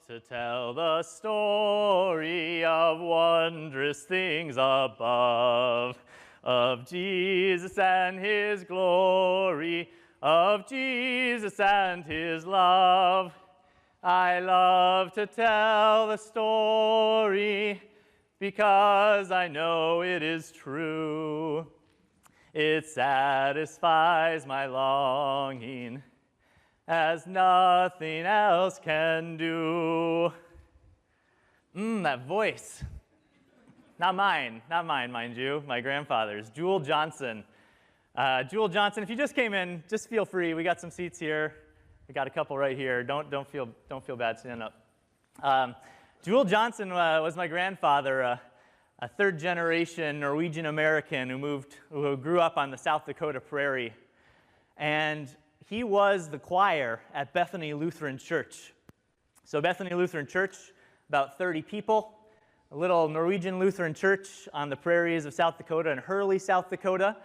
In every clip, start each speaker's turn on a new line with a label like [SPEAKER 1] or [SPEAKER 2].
[SPEAKER 1] to tell the story of wondrous things above, of Jesus and his glory, of Jesus and his love. I love to tell the story because I know it is true. It satisfies my longing as nothing else can do. That voice. Not mine, mind you, my grandfather's. Jewel Johnson. Jewel Johnson, if you just came in, just feel free. We got some seats here. We got a couple right here. Don't feel bad, stand up. Jewel Johnson was my grandfather, a third-generation Norwegian American who grew up on the South Dakota prairie. And he was the choir at Bethany Lutheran Church. So Bethany Lutheran Church, about 30 people, a little Norwegian Lutheran church on the prairies of South Dakota in Hurley, South Dakota.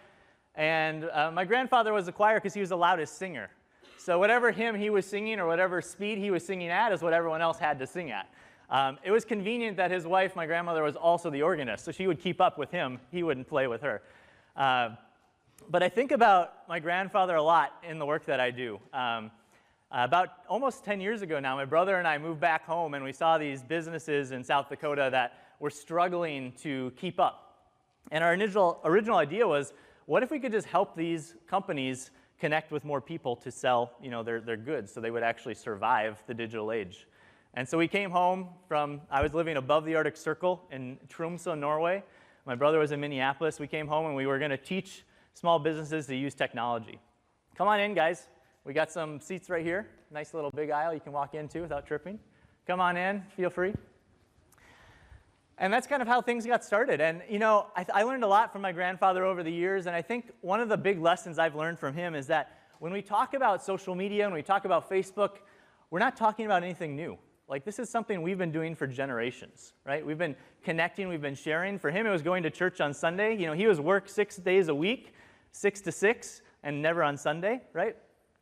[SPEAKER 1] And my grandfather was the choir because he was the loudest singer. So whatever hymn he was singing or whatever speed he was singing at is what everyone else had to sing at. It was convenient that his wife, my grandmother, was also the organist, so she would keep up with him. He wouldn't play with her. But I think about my grandfather a lot in the work that I do. About almost 10 years ago now, my brother and I moved back home, and we saw these businesses in South Dakota that were struggling to keep up. And our original idea was, what if we could just help these companies connect with more people to sell, their goods so they would actually survive the digital age? And so we came home I was living above the Arctic Circle in Tromsø, Norway. My brother was in Minneapolis. We came home and we were going to teach small businesses to use technology. Come on in, guys. We got some seats right here. Nice little big aisle you can walk into without tripping. Come on in, feel free. And that's kind of how things got started. And I learned a lot from my grandfather over the years, and I think one of the big lessons I've learned from him is that when we talk about social media, when we talk about Facebook, we're not talking about anything new. Like, this is something we've been doing for generations, right? We've been connecting, we've been sharing. For him, it was going to church on Sunday. He was work 6 days a week, 6 to 6, and never on Sunday, right?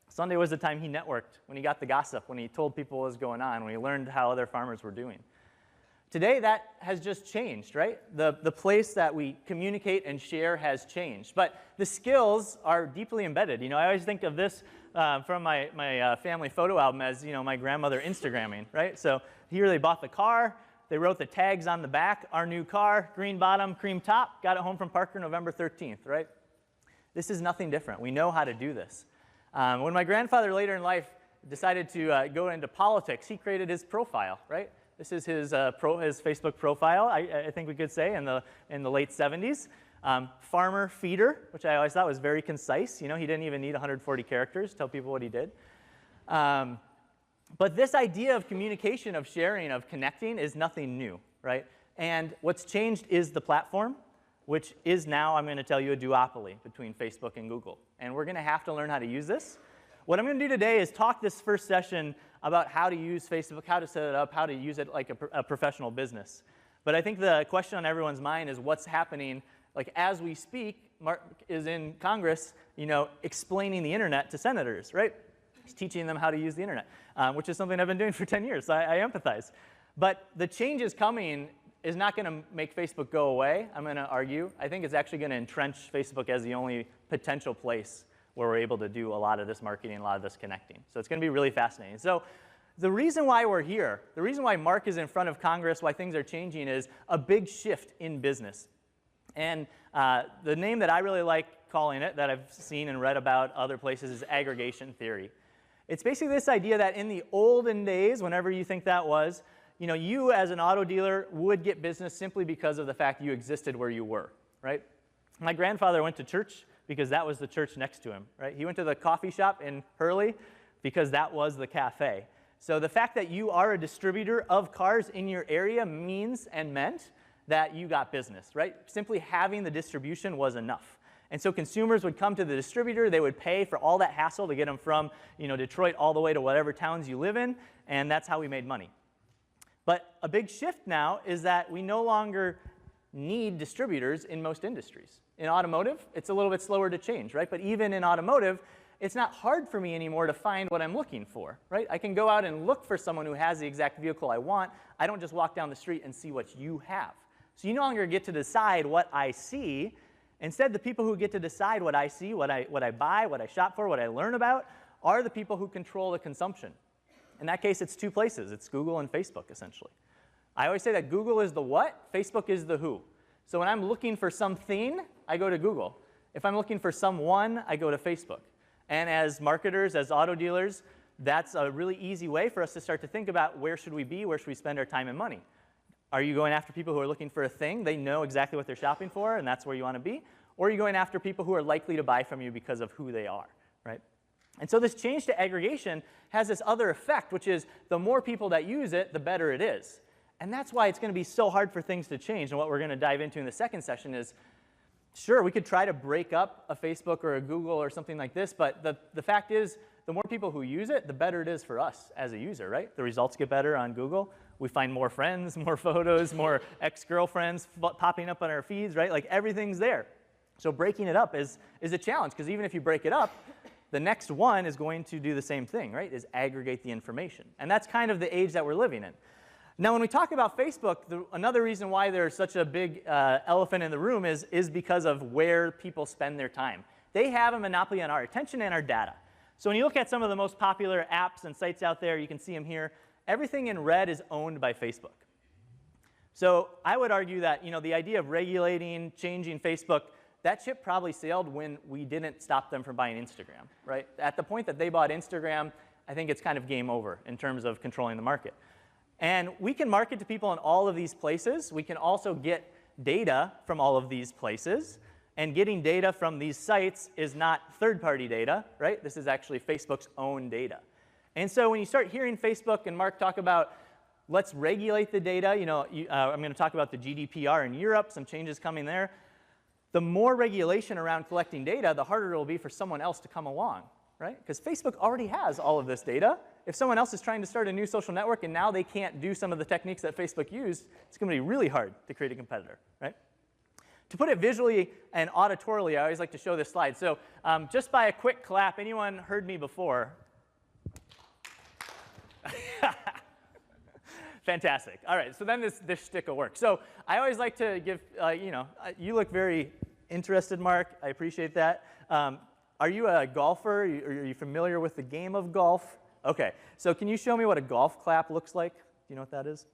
[SPEAKER 1] Sunday was the time he networked, when he got the gossip, when he told people what was going on, when he learned how other farmers were doing. Today, that has just changed, right? The place that we communicate and share has changed. But the skills are deeply embedded. I always think of this from my family photo album as, my grandmother Instagramming, right? So here they bought the car. They wrote the tags on the back, our new car, green bottom, cream top, got it home from Parker November 13th, right? This is nothing different. We know how to do this. When my grandfather later in life decided to go into politics, he created his profile, right? This is his Facebook profile, I think we could say, in the late 70s. Farmer feeder, which I always thought was very concise. He didn't even need 140 characters to tell people what he did. But this idea of communication, of sharing, of connecting is nothing new, right? And what's changed is the platform, which is now, I'm going to tell you, a duopoly between Facebook and Google. And we're going to have to learn how to use this. What I'm going to do today is talk this first session about how to use Facebook, how to set it up, how to use it like a professional business. But I think the question on everyone's mind is what's happening. Like, as we speak, Mark is in Congress, explaining the internet to senators, right? He's teaching them how to use the internet, which is something I've been doing for 10 years, so I empathize. But the changes coming is not going to make Facebook go away, I'm going to argue. I think it's actually going to entrench Facebook as the only potential place where we're able to do a lot of this marketing, a lot of this connecting. So it's going to be really fascinating. So the reason why we're here, the reason why Mark is in front of Congress, why things are changing, is a big shift in business. And the name that I really like calling it, that I've seen and read about other places, is aggregation theory. It's basically this idea that in the olden days, whenever you think that was, you as an auto dealer would get business simply because of the fact you existed where you were, right? My grandfather went to church because that was the church next to him, right? He went to the coffee shop in Hurley because that was the cafe. So the fact that you are a distributor of cars in your area means and meant that you got business, right? Simply having the distribution was enough. And so consumers would come to the distributor, they would pay for all that hassle to get them from Detroit all the way to whatever towns you live in, and that's how we made money. But a big shift now is that we no longer need distributors in most industries. In automotive, it's a little bit slower to change, right? But even in automotive, it's not hard for me anymore to find what I'm looking for, right? I can go out and look for someone who has the exact vehicle I want. I don't just walk down the street and see what you have. So you no longer get to decide what I see. Instead, the people who get to decide what I see, what I buy, what I shop for, what I learn about, are the people who control the consumption. In that case, it's two places. It's Google and Facebook, essentially. I always say that Google is the what, Facebook is the who. So when I'm looking for something, I go to Google. If I'm looking for someone, I go to Facebook. And as marketers, as auto dealers, that's a really easy way for us to start to think about where should we be, where should we spend our time and money. Are you going after people who are looking for a thing? They know exactly what they're shopping for, and that's where you want to be. Or are you going after people who are likely to buy from you because of who they are, right? And so this change to aggregation has this other effect, which is the more people that use it, the better it is. And that's why it's going to be so hard for things to change. And what we're going to dive into in the second session is, sure, we could try to break up a Facebook or a Google or something like this, but the fact is, the more people who use it, the better it is for us as a user, right? The results get better on Google. We find more friends, more photos, more ex-girlfriends popping up on our feeds, right? Like everything's there. So breaking it up is a challenge, because even if you break it up, the next one is going to do the same thing, right? Is aggregate the information. And that's kind of the age that we're living in. Now, when we talk about Facebook, another reason why there's such a big elephant in the room is because of where people spend their time. They have a monopoly on our attention and our data. So when you look at some of the most popular apps and sites out there, you can see them here. Everything in red is owned by Facebook. So I would argue that the idea of regulating, changing Facebook, that ship probably sailed when we didn't stop them from buying Instagram, right? At the point that they bought Instagram, I think it's kind of game over in terms of controlling the market. And we can market to people in all of these places. We can also get data from all of these places. And getting data from these sites is not third-party data, right? This is actually Facebook's own data. And so when you start hearing Facebook and Mark talk about, let's regulate the data, I'm going to talk about the GDPR in Europe, some changes coming there. The more regulation around collecting data, the harder it will be for someone else to come along, right? Because Facebook already has all of this data. If someone else is trying to start a new social network and now they can't do some of the techniques that Facebook used, it's going to be really hard to create a competitor, right? To put it visually and auditorily, I always like to show this slide. So just by a quick clap, anyone heard me before? Fantastic. All right, so then this shtick will work. So I always like to give, you look very interested, Mark. I appreciate that. Are you a golfer? Are you familiar with the game of golf? OK, so can you show me what a golf clap looks like? Do you know what that is?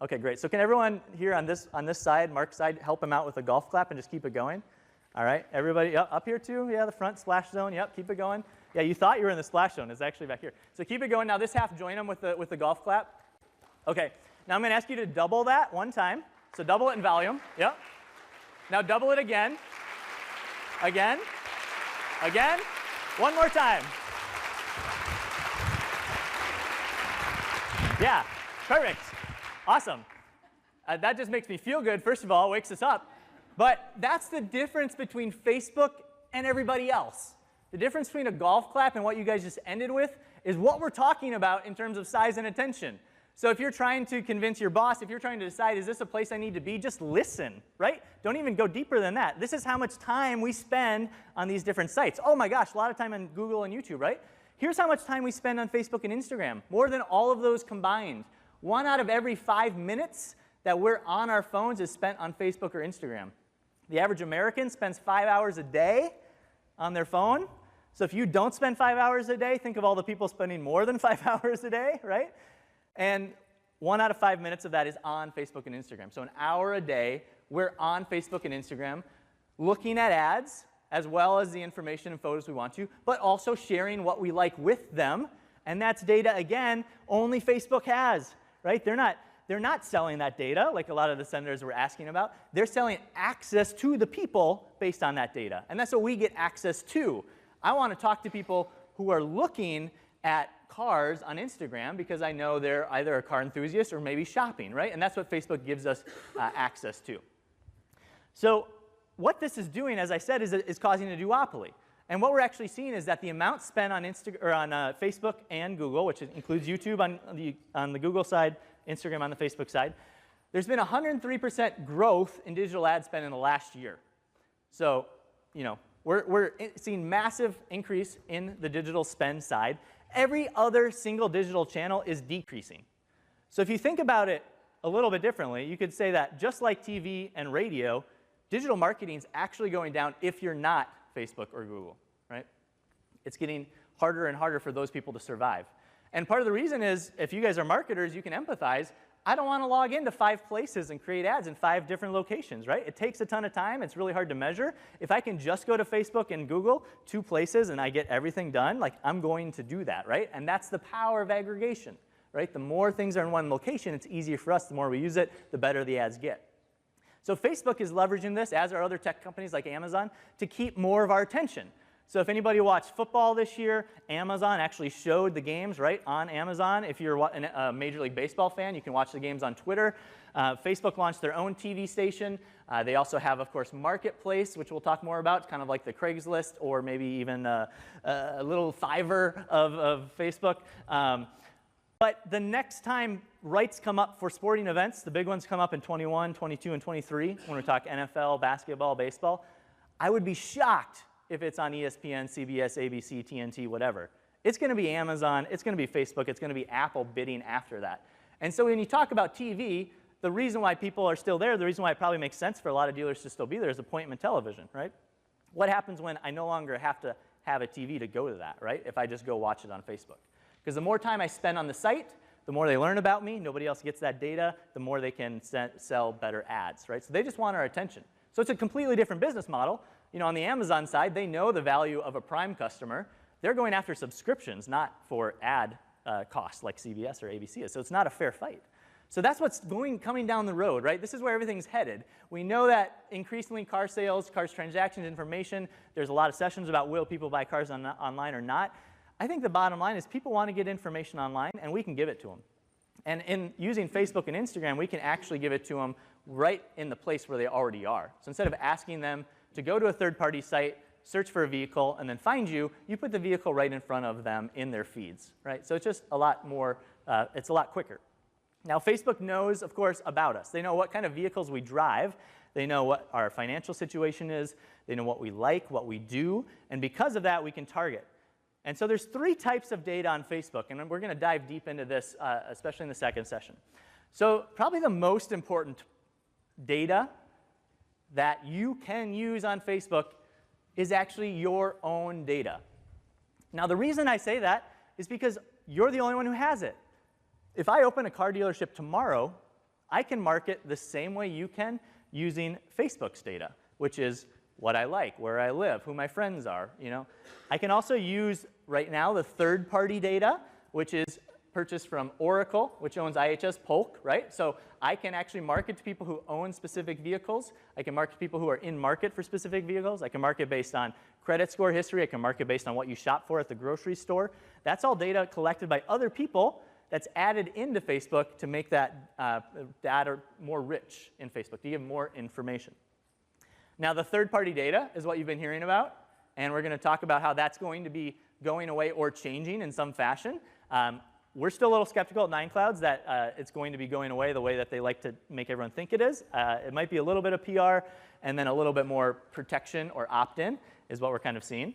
[SPEAKER 1] OK, great. So can everyone here on this side, Mark's side, help him out with a golf clap and just keep it going? All right, everybody, yep, up here too? Yeah, the front splash zone. Yep, keep it going. Yeah, you thought you were in the splash zone. It's actually back here. So keep it going. Now this half, join them with the golf clap. OK, now I'm going to ask you to double that one time. So double it in volume. Yep. Now double it again. Again. Again. One more time. Yeah, perfect. Awesome. That just makes me feel good, first of all, wakes us up. But that's the difference between Facebook and everybody else. The difference between a golf clap and what you guys just ended with is what we're talking about in terms of size and attention. So if you're trying to convince your boss, if you're trying to decide, is this a place I need to be, just listen, right? Don't even go deeper than that. This is how much time we spend on these different sites. Oh my gosh, a lot of time on Google and YouTube, right? Here's how much time we spend on Facebook and Instagram, more than all of those combined. 1 out of every 5 minutes that we're on our phones is spent on Facebook or Instagram. The average American spends 5 hours a day on their phone. So if you don't spend 5 hours a day, think of all the people spending more than 5 hours a day, right? And 1 out of 5 minutes of that is on Facebook and Instagram. So an hour a day, we're on Facebook and Instagram, looking at ads, as well as the information and photos we want to, but also sharing what we like with them. And that's data, again, only Facebook has, right? They're not selling that data like a lot of the senators were asking about. They're selling access to the people based on that data. And that's what we get access to. I want to talk to people who are looking at cars on Instagram because I know they're either a car enthusiast or maybe shopping, right? And that's what Facebook gives us access to. So what this is doing, as I said, is causing a duopoly. And what we're actually seeing is that the amount spent on Facebook and Google, which includes YouTube on the Google side, Instagram on the Facebook side, there's been 103% growth in digital ad spend in the last year. So, We're seeing massive increase in the digital spend side. Every other single digital channel is decreasing. So if you think about it a little bit differently, you could say that just like TV and radio, digital marketing is actually going down if you're not Facebook or Google, right? It's getting harder and harder for those people to survive. And part of the reason is, if you guys are marketers, you can empathize. I don't want to log into 5 places and create ads in 5 different locations, right? It takes a ton of time. It's really hard to measure. If I can just go to Facebook and Google 2 places and I get everything done, like, I'm going to do that, right? And that's the power of aggregation, right? The more things are in one location, it's easier for us. The more we use it, the better the ads get. So Facebook is leveraging this, as are other tech companies like Amazon, to keep more of our attention. So if anybody watched football this year, Amazon actually showed the games, right, on Amazon. If you're a Major League Baseball fan, you can watch the games on Twitter. Facebook launched their own TV station. They also have, of course, Marketplace, which we'll talk more about. It's kind of like the Craigslist or maybe even a little Fiverr of Facebook. But the next time rights come up for sporting events, the big ones come up in 21, 22, and 23, when we talk NFL, basketball, baseball, I would be shocked if it's on ESPN, CBS, ABC, TNT, whatever. It's going to be Amazon, it's going to be Facebook, it's going to be Apple bidding after that. And so when you talk about TV, the reason why people are still there, the reason why it probably makes sense for a lot of dealers to still be there is appointment television, right? What happens when I no longer have to have a TV to go to that, right? If I just go watch it on Facebook. Because the more time I spend on the site, the more they learn about me, nobody else gets that data, the more they can sell better ads, right? So they just want our attention. So it's a completely different business model. You know, on the Amazon side, they know the value of a Prime customer. They're going after subscriptions, not for ad costs like CBS or ABC is. So it's not a fair fight. So that's what's coming down the road, right? This is where everything's headed. We know that increasingly car sales, cars transactions, information, there's a lot of sessions about will people buy cars online or not. I think the bottom line is people want to get information online, and we can give it to them. And in using Facebook and Instagram, we can actually give it to them right in the place where they already are. So instead of asking them to go to a third-party site, search for a vehicle, and then find you, you put the vehicle right in front of them in their feeds, right? So it's just a lot more, it's a lot quicker. Now, Facebook knows, of course, about us. They know what kind of vehicles we drive. They know what our financial situation is. They know what we like, what we do, and because of that, we can target. And so there's 3 types of data on Facebook, and we're going to dive deep into this, especially in the second session. So probably the most important data that you can use on Facebook is actually your own data. Now, the reason I say that is because you're the only one who has it. If I open a car dealership tomorrow, I can market the same way you can using Facebook's data, which is what I like, where I live, who my friends are, you know. I can also use, right now, the third-party data, which is purchased from Oracle, which owns IHS Polk, right? So I can actually market to people who own specific vehicles. I can market to people who are in market for specific vehicles. I can market based on credit score history. I can market based on what you shop for at the grocery store. That's all data collected by other people that's added into Facebook to make that data more rich in Facebook, to give more information. Now, the third-party data is what you've been hearing about, and we're going to talk about how that's going to be going away or changing in some fashion. We're still a little skeptical at 9Clouds that it's going to be going away the way that they like to make everyone think it is. It might be a little bit of PR and then a little bit more protection or opt-in is what we're kind of seeing.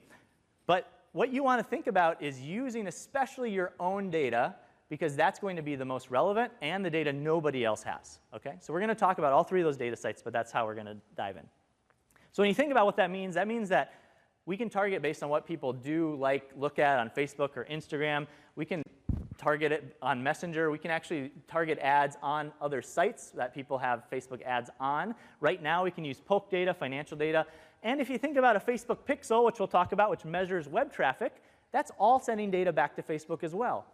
[SPEAKER 1] But what you want to think about is using especially your own data, because that's going to be the most relevant and the data nobody else has. Okay? So we're going to talk about all 3 of those data sites, but that's how we're going to dive in. So when you think about what that means that we can target based on what people do, like, look at on Facebook or Instagram. We can target it on Messenger. We can actually target ads on other sites that people have Facebook ads on. Right now, we can use Polk data, financial data. And if you think about a Facebook pixel, which we'll talk about, which measures web traffic, that's all sending data back to Facebook as well.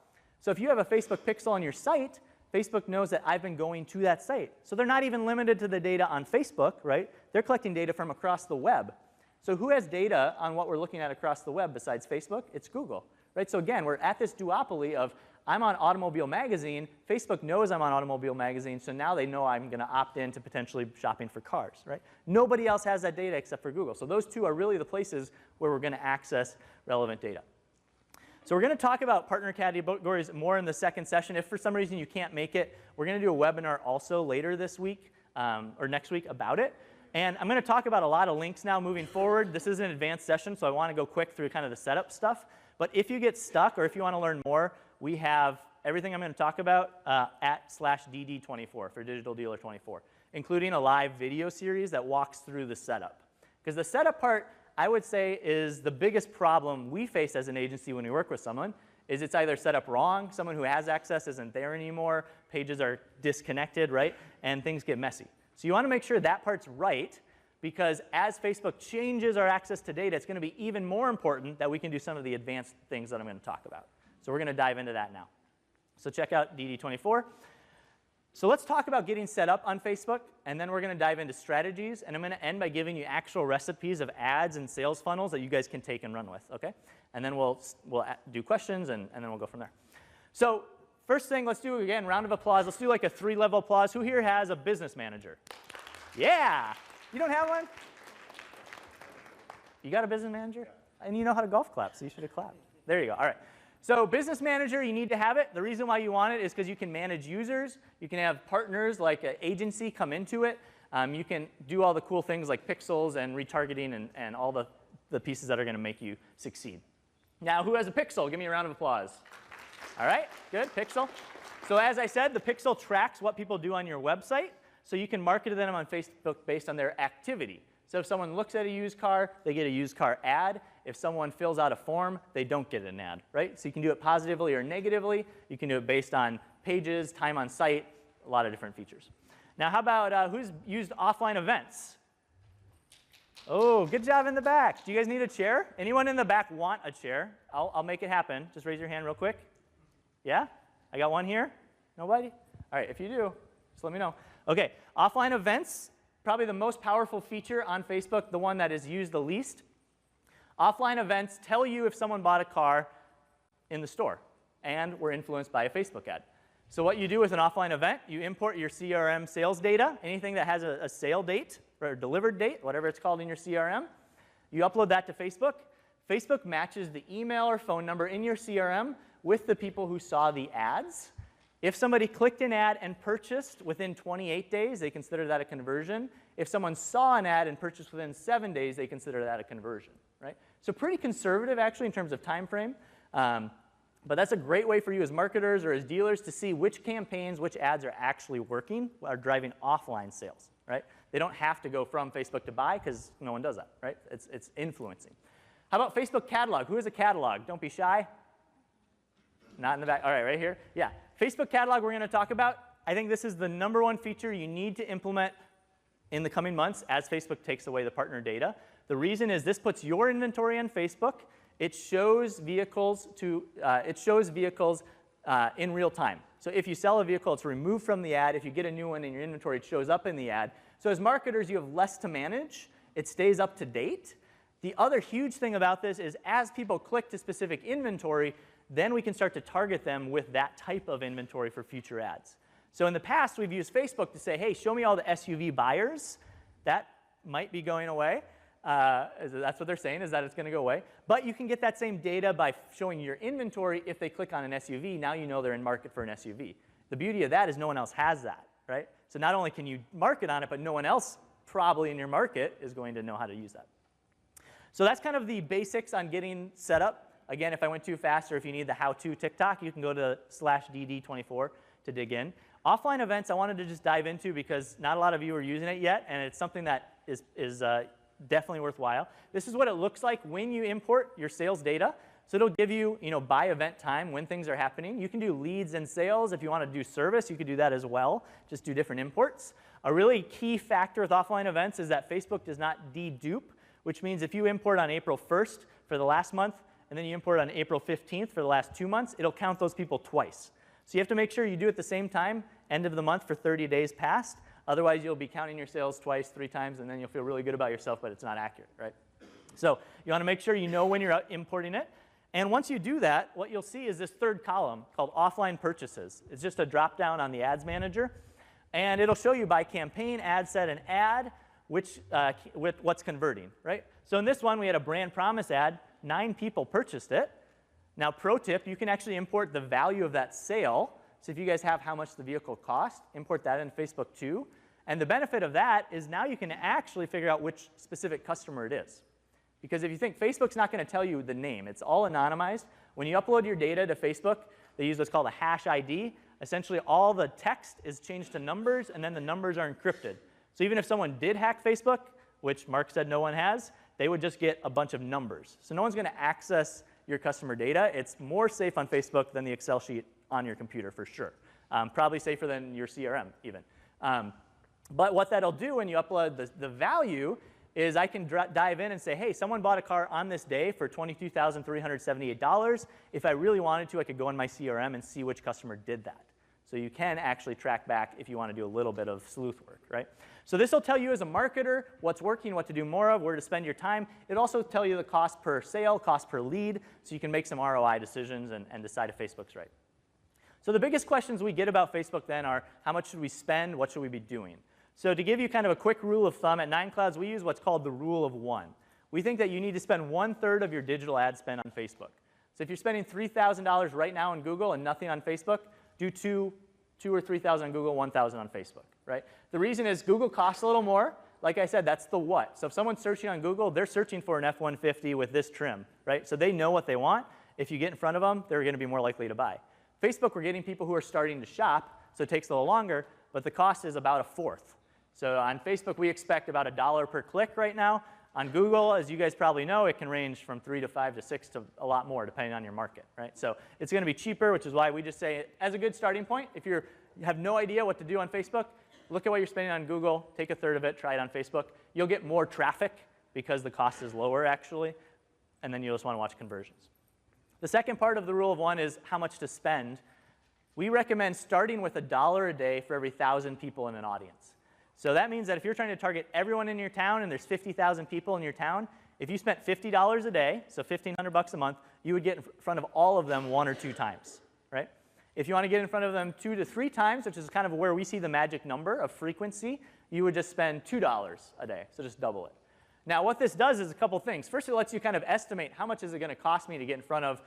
[SPEAKER 1] So if you have a Facebook pixel on your site, Facebook knows that I've been going to that site. So they're not even limited to the data on Facebook, right? They're collecting data from across the web. So who has data on what we're looking at across the web besides Facebook? It's Google, right? So again, we're at this duopoly of I'm on Automobile Magazine. Facebook knows I'm on Automobile Magazine, so now they know I'm going to opt in to potentially shopping for cars, right? Nobody else has that data except for Google. So those 2 are really the places where we're going to access relevant data. So we're going to talk about partner categories more in the second session. If for some reason you can't make it, we're going to do a webinar also later this week or next week about it. And I'm going to talk about a lot of links now moving forward. This is an advanced session, so I want to go quick through kind of the setup stuff. But if you get stuck or if you want to learn more, we have everything I'm going to talk about at /DD24 for Digital Dealer 24, including a live video series that walks through the setup. Because the setup part, I would say, is the biggest problem we face as an agency when we work with someone, is it's either set up wrong, someone who has access isn't there anymore, pages are disconnected, right, and things get messy. So you want to make sure that part's right, because as Facebook changes our access to data, it's going to be even more important that we can do some of the advanced things that I'm going to talk about. So we're going to dive into that now. So check out DD24. So let's talk about getting set up on Facebook, and then we're going to dive into strategies, and I'm going to end by giving you actual recipes of ads and sales funnels that you guys can take and run with, okay? And then we'll do questions, and then we'll go from there. So first thing, let's do, again, round of applause. Let's do like a 3-level applause. Who here has a business manager? Yeah. You don't have one? You got a business manager? And you know how to golf clap, so you should have clapped. There you go. All right. So business manager, you need to have it. The reason why you want it is because you can manage users. You can have partners like an agency come into it. You can do all the cool things like pixels and retargeting and all the pieces that are going to make you succeed. Now, who has a pixel? Give me a round of applause. All right, good, pixel. So as I said, the pixel tracks what people do on your website. So you can market to them on Facebook based on their activity. So if someone looks at a used car, they get a used car ad. If someone fills out a form, they don't get an ad, right? So you can do it positively or negatively. You can do it based on pages, time on site, a lot of different features. Now, how about who's used offline events? Oh, good job in the back. Do you guys need a chair? Anyone in the back want a chair? I'll make it happen. Just raise your hand real quick. Yeah? I got one here. Nobody? All right, if you do, just let me know. OK, offline events, probably the most powerful feature on Facebook, the one that is used the least. Offline events tell you if someone bought a car in the store and were influenced by a Facebook ad. So what you do with an offline event, you import your CRM sales data, anything that has a sale date or a delivered date, whatever it's called in your CRM. You upload that to Facebook. Facebook matches the email or phone number in your CRM with the people who saw the ads. If somebody clicked an ad and purchased within 28 days, they consider that a conversion. If someone saw an ad and purchased within 7 days, they consider that a conversion, right? So pretty conservative, actually, in terms of time frame. But that's a great way for you as marketers or as dealers to see which campaigns, which ads are actually working, are driving offline sales, right? They don't have to go from Facebook to buy because no one does that, right? It's influencing. How about Facebook catalog? Who has a catalog? Don't be shy. Not in the back. All right, right here. Yeah. Facebook catalog we're going to talk about. I think this is the #1 feature you need to implement in the coming months as Facebook takes away the partner data. The reason is this puts your inventory on Facebook. It shows vehicles in real time. So if you sell a vehicle, it's removed from the ad. If you get a new one in your inventory, it shows up in the ad. So as marketers, you have less to manage. It stays up to date. The other huge thing about this is as people click to specific inventory, then we can start to target them with that type of inventory for future ads. So in the past, we've used Facebook to say, hey, show me all the SUV buyers. That might be going away. That's what they're saying, is that it's going to go away. But you can get that same data by showing your inventory. If they click on an SUV, now you know they're in market for an SUV. The beauty of that is no one else has that, right? So not only can you market on it, but no one else probably in your market is going to know how to use that. So that's kind of the basics on getting set up. Again, if I went too fast or if you need the how-to TikTok, you can go to /DD24 to dig in. Offline events I wanted to just dive into because not a lot of you are using it yet, and it's something that is definitely worthwhile. This is what it looks like when you import your sales data. So it'll give you, by event time when things are happening. You can do leads and sales. If you want to do service, you could do that as well. Just do different imports. A really key factor with offline events is that Facebook does not dedupe, which means if you import on April 1st for the last month, and then you import on April 15th for the last 2 months, it'll count those people twice. So you have to make sure you do it at the same time, end of the month for 30 days past. Otherwise, you'll be counting your sales twice, 3 times, and then you'll feel really good about yourself, but it's not accurate, right? So you want to make sure you know when you're out importing it. And once you do that, what you'll see is this third column called offline purchases. It's just a drop down on the ads manager. And it'll show you by campaign, ad set, and ad, with what's converting, right? So in this one, we had a brand promise ad. 9 people purchased it. Now, pro tip, you can actually import the value of that sale. So if you guys have how much the vehicle cost, import that in Facebook too. And the benefit of that is now you can actually figure out which specific customer it is. Because if you think, Facebook's not going to tell you the name. It's all anonymized. When you upload your data to Facebook, they use what's called a hash ID. Essentially, all the text is changed to numbers, and then the numbers are encrypted. So even if someone did hack Facebook, which Mark said no one has, they would just get a bunch of numbers. So no one's going to access your customer data. It's more safe on Facebook than the Excel sheet on your computer, for sure. Probably safer than your CRM, even. But what that'll do when you upload the value is I can dive in and say, hey, someone bought a car on this day for $22,378. If I really wanted to, I could go in my CRM and see which customer did that. So you can actually track back if you want to do a little bit of sleuth work, right? So this will tell you as a marketer what's working, what to do more of, where to spend your time. It'll also tell you the cost per sale, cost per lead, so you can make some ROI decisions and decide if Facebook's right. So the biggest questions we get about Facebook then are, how much should we spend? What should we be doing? So to give you kind of a quick rule of thumb, at 9Clouds, we use what's called the rule of 1. We think that you need to spend 1/3 of your digital ad spend on Facebook. So if you're spending $3,000 right now on Google and nothing on Facebook, do $2,000 or $3,000 on Google, $1,000 on Facebook, right? The reason is Google costs a little more. Like I said, that's the what. So if someone's searching on Google, they're searching for an F-150 with this trim, right? So they know what they want. If you get in front of them, they're going to be more likely to buy. Facebook, we're getting people who are starting to shop, so it takes a little longer, but the cost is about 1/4. So on Facebook, we expect about $1 per click right now. On Google, as you guys probably know, it can range from 3 to 5 to 6 to a lot more, depending on your market, right? So it's going to be cheaper, which is why we just say, as a good starting point, if you have no idea what to do on Facebook, look at what you're spending on Google, take 1/3 of it, try it on Facebook. You'll get more traffic because the cost is lower, actually, and then you'll just want to watch conversions. The second part of the rule of 1 is how much to spend. We recommend starting with $1 a day for every 1,000 people in an audience. So that means that if you're trying to target everyone in your town and there's 50,000 people in your town, if you spent $50 a day, so $1,500 a month, you would get in front of all of them 1 or 2 times, right? If you want to get in front of them 2 to 3 times, which is kind of where we see the magic number of frequency, you would just spend $2 a day, so just double it. Now, what this does is a couple things. First, it lets you kind of estimate how much is it going to cost me to get in front of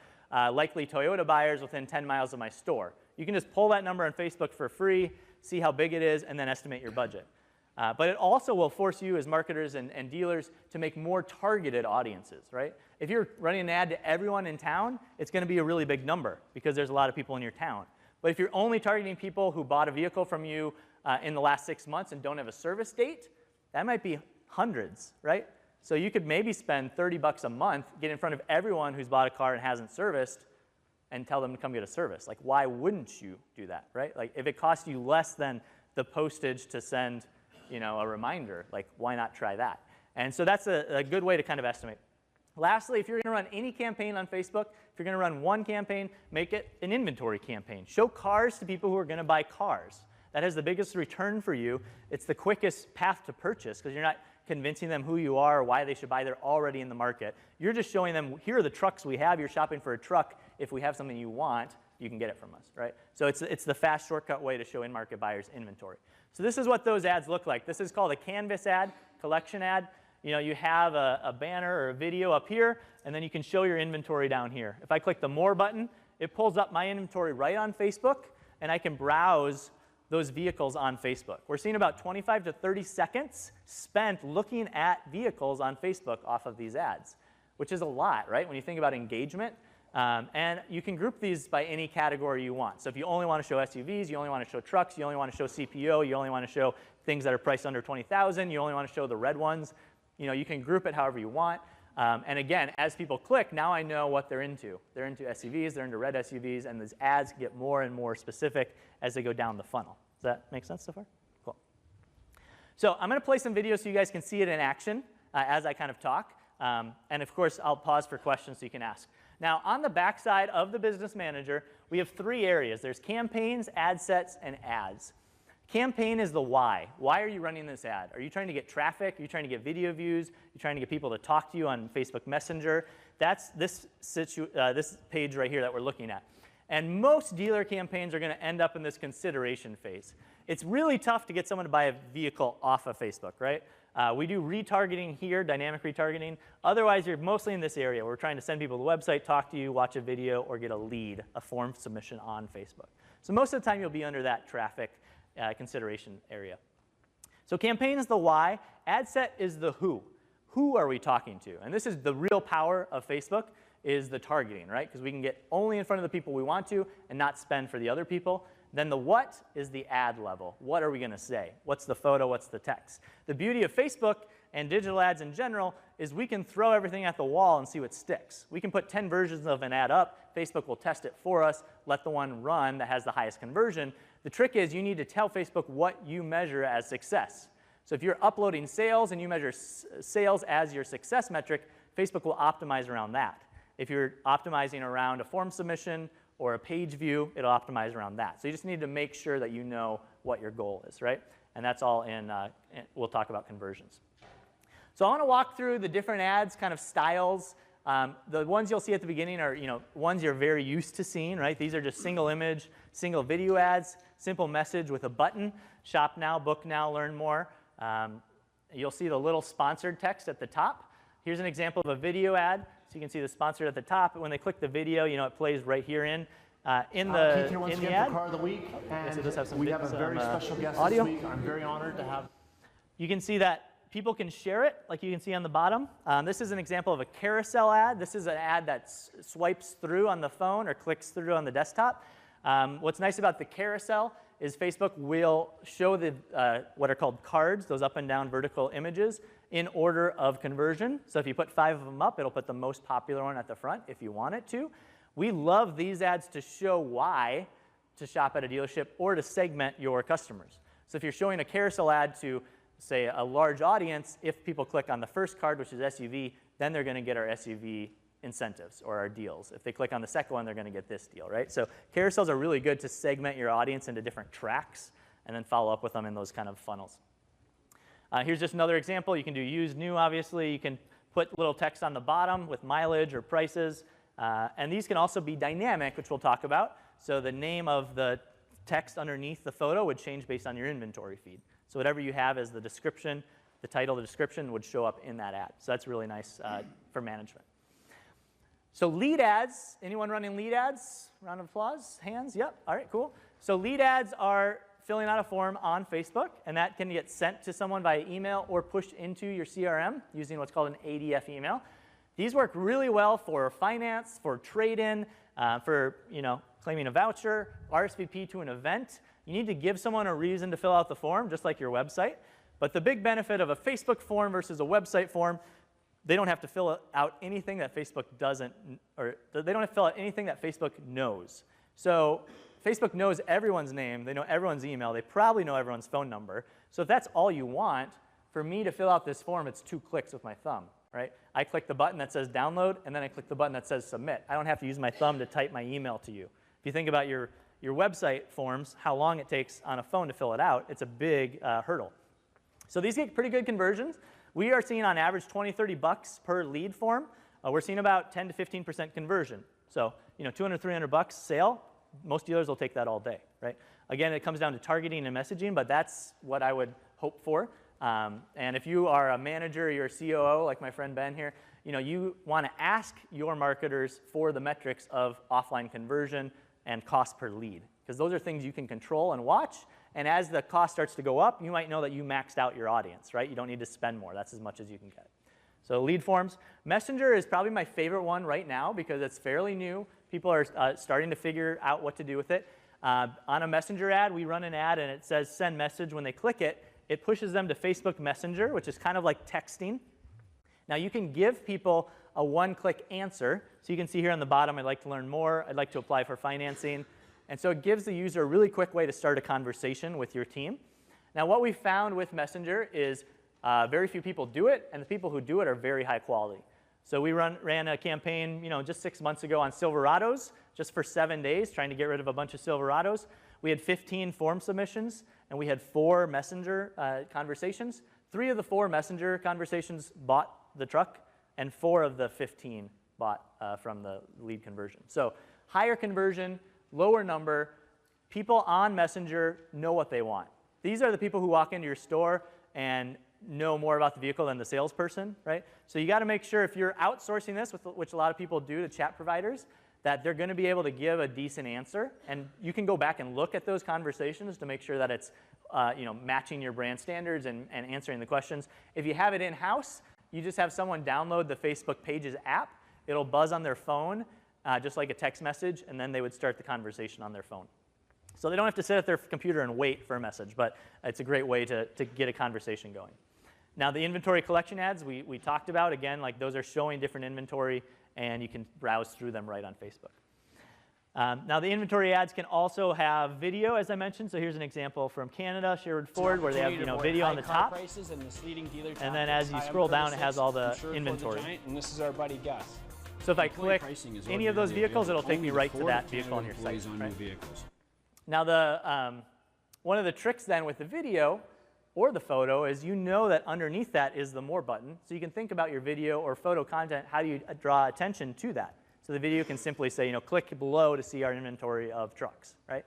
[SPEAKER 1] likely Toyota buyers within 10 miles of my store. You can just pull that number on Facebook for free, see how big it is, and then estimate your budget. But it also will force you as marketers and dealers to make more targeted audiences, right? If you're running an ad to everyone in town, it's going to be a really big number because there's a lot of people in your town. But if you're only targeting people who bought a vehicle from you in the last 6 months and don't have a service date, that might be hundreds, right? So you could maybe spend $30 a month, get in front of everyone who's bought a car and hasn't serviced, and tell them to come get a service. Like, why wouldn't you do that, right? Like, if it costs you less than the postage to send, a reminder, like, why not try that? And so that's a good way to kind of estimate. Lastly, if you're going to run any campaign on Facebook, if you're going to run one campaign, make it an inventory campaign. Show cars to people who are going to buy cars. That has the biggest return for you. It's the quickest path to purchase because you're not convincing them who you are or why they should buy. They're already in the market. You're just showing them, here are the trucks we have. You're shopping for a truck. If we have something you want, you can get it from us, right? So it's the fast shortcut way to show in-market buyers inventory. So this is what those ads look like. This is called a canvas ad, collection ad. You have a banner or a video up here, and then you can show your inventory down here. If I click the More button, it pulls up my inventory right on Facebook, and I can browse those vehicles on Facebook. We're seeing about 25 to 30 seconds spent looking at vehicles on Facebook off of these ads, which is a lot, right, when you think about engagement. And you can group these by any category you want. So if you only want to show SUVs, you only want to show trucks, you only want to show CPO, you only want to show things that are priced under $20,000, you only want to show the red ones. You can group it however you want. And again, as people click, now I know what they're into. They're into SUVs, they're into red SUVs, and these ads get more and more specific as they go down the funnel. Does that make sense so far? Cool. So I'm going to play some videos so you guys can see it in action as I kind of talk. And of course, I'll pause for questions so you can ask. Now, on the backside of the Business Manager, we have 3 areas. There's campaigns, ad sets, and ads. Campaign is the why. Why are you running this ad? Are you trying to get traffic? Are you trying to get video views? Are you trying to get people to talk to you on Facebook Messenger? That's this page right here that we're looking at. And most dealer campaigns are going to end up in this consideration phase. It's really tough to get someone to buy a vehicle off of Facebook, right? We do retargeting here, dynamic retargeting. Otherwise, you're mostly in this area. We're trying to send people to the website, talk to you, watch a video, or get a lead, a form submission on Facebook. So most of the time, you'll be under that traffic consideration area. So campaign is the why, ad set is the who. Who are we talking to? And this is the real power of Facebook, is the targeting, right? Because we can get only in front of the people we want to and not spend for the other people. Then the what is the ad level. What are we going to say? What's the photo? What's the text? The beauty of Facebook and digital ads in general is we can throw everything at the wall and see what sticks. We can put 10 versions of an ad up. Facebook will test it for us, let the one run that has the highest conversion. The trick is you need to tell Facebook what you measure as success. So if you're uploading sales and you measure sales as your success metric, Facebook will optimize around that. If you're optimizing around a form submission or a page view, it'll optimize around that. So you just need to make sure that you know what your goal is, right? And that's all we'll talk about conversions. So I want to walk through the different ads, kind of styles. The ones you'll see at the beginning are ones you're very used to seeing, right? These are just single image, single video ads, simple message with a button, shop now, book now, learn more. You'll see the little sponsored text at the top. Here's an example of a video ad. So you can see the sponsored at the top. When they click the video, it plays right here in the ad.
[SPEAKER 2] Car of the week, and
[SPEAKER 1] so have
[SPEAKER 2] we have a very special guest
[SPEAKER 1] audio.
[SPEAKER 2] this week. I'm very honored to have.
[SPEAKER 1] You can see that people can share it, like you can see on the bottom. This is an example of a carousel ad. This is an ad that swipes through on the phone or clicks through on the desktop. What's nice about the carousel is Facebook will show the what are called cards, those up and down vertical images, in order of conversion. So if you put 5 of them up, it'll put the most popular one at the front if you want it to. We love these ads to show why to shop at a dealership or to segment your customers. So if you're showing a carousel ad to, say, a large audience, if people click on the first card, which is SUV, then they're going to get our SUV incentives or our deals. If they click on the second one, they're going to get this deal, right? So carousels are really good to segment your audience into different tracks and then follow up with them in those kind of funnels. Here's just another example. You can do use, new, obviously. You can put little text on the bottom with mileage or prices. And these can also be dynamic, which we'll talk about. So the name of the text underneath the photo would change based on your inventory feed. So whatever you have as the description, the title, the description would show up in that ad. So that's really nice for management. So lead ads, anyone running lead ads? Round of applause, hands, yep, all right, cool. So lead ads are filling out a form on Facebook, and that can get sent to someone via email or pushed into your CRM using what's called an ADF email. These work really well for finance, for trade-in, for claiming a voucher, RSVP to an event. You need to give someone a reason to fill out the form, just like your website. But the big benefit of a Facebook form versus a website form, they don't have to fill out anything that Facebook doesn't, or they don't have to fill out anything that Facebook knows. So Facebook knows everyone's name, they know everyone's email, they probably know everyone's phone number. So if that's all you want, for me to fill out this form, it's 2 clicks with my thumb, right? I click the button that says download, and then I click the button that says submit. I don't have to use my thumb to type my email to you. If you think about your website forms, how long it takes on a phone to fill it out, it's a big hurdle. So these get pretty good conversions. We are seeing on average $20-30 per lead form. We're seeing about 10 to 15% conversion. So $200-300 sale, most dealers will take that all day, right? Again, it comes down to targeting and messaging, but that's what I would hope for. And if you are a manager, you're a COO, like my friend Ben here, you want to ask your marketers for the metrics of offline conversion and cost per lead, because those are things you can control and watch. And as the cost starts to go up, you might know that you maxed out your audience, right? You don't need to spend more. That's as much as you can get. So lead forms. Messenger is probably my favorite one right now because it's fairly new. People are starting to figure out what to do with it. On a Messenger ad, we run an ad and it says send message. When they click it, it pushes them to Facebook Messenger, which is kind of like texting. Now you can give people a one-click answer. So you can see here on the bottom, I'd like to learn more. I'd like to apply for financing. And so it gives the user a really quick way to start a conversation with your team. Now what we found with Messenger is very few people do it, and the people who do it are very high quality. So we ran a campaign just 6 months ago on Silverados, just for 7 days, trying to get rid of a bunch of Silverados. We had 15 form submissions, and we had 4 Messenger conversations. 3 of the 4 Messenger conversations bought the truck, and 4 of the 15 bought from the lead conversion. So higher conversion, lower number, people on Messenger know what they want. These are the people who walk into your store and know more about the vehicle than the salesperson, right? So you got to make sure if you're outsourcing this, which a lot of people do to chat providers, that they're going to be able to give a decent answer. And you can go back and look at those conversations to make sure that it's matching your brand standards and answering the questions. If you have it in-house, you just have someone download the Facebook Pages app. It'll buzz on their phone, just like a text message, and then they would start the conversation on their phone. So they don't have to sit at their computer and wait for a message, but it's a great way to get a conversation going. Now, the inventory collection ads we talked about, again, like those are showing different inventory, and you can browse through them right on Facebook. Now, the inventory ads can also have video, as I mentioned. So here's an example from Canada, Sherwood Ford, where they have video on the top. And then as you scroll down, it has all the inventory.
[SPEAKER 3] And this is our buddy Gus.
[SPEAKER 1] So if I click any of those vehicles, it'll take me right to that vehicle on your site. Right? Now, one of the tricks then with the video or the photo is you know that underneath that is the More button. So you can think about your video or photo content. How do you draw attention to that? So the video can simply say, click below to see our inventory of trucks, right?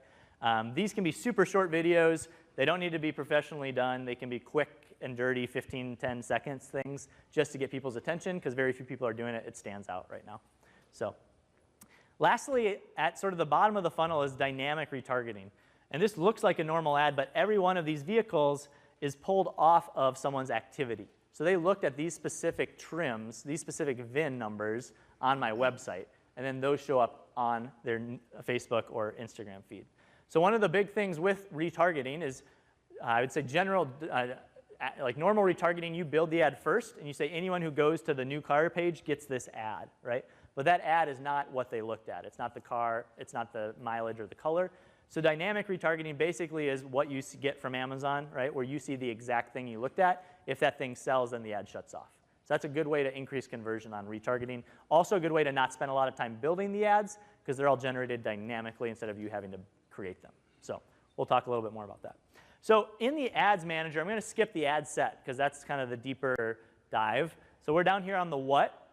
[SPEAKER 1] These can be super short videos. They don't need to be professionally done. They can be quick and dirty, 15, 10 seconds things, just to get people's attention, because very few people are doing it. It stands out right now. So lastly, at sort of the bottom of the funnel is dynamic retargeting. And this looks like a normal ad, but every one of these vehicles is pulled off of someone's activity. So they looked at these specific trims, these specific VIN numbers on my website, and then those show up on their Facebook or Instagram feed. So one of the big things with retargeting is, I would say like normal retargeting, you build the ad first, and you say anyone who goes to the new car page gets this ad, right? But that ad is not what they looked at. It's not the car, it's not the mileage or the color. So dynamic retargeting basically is what you get from Amazon, right? Where you see the exact thing you looked at. If that thing sells, then the ad shuts off. So that's a good way to increase conversion on retargeting. Also a good way to not spend a lot of time building the ads, because they're all generated dynamically instead of you having to create them. So we'll talk a little bit more about that. So in the ads manager, I'm going to skip the ad set, because that's kind of the deeper dive. So we're down here on the what.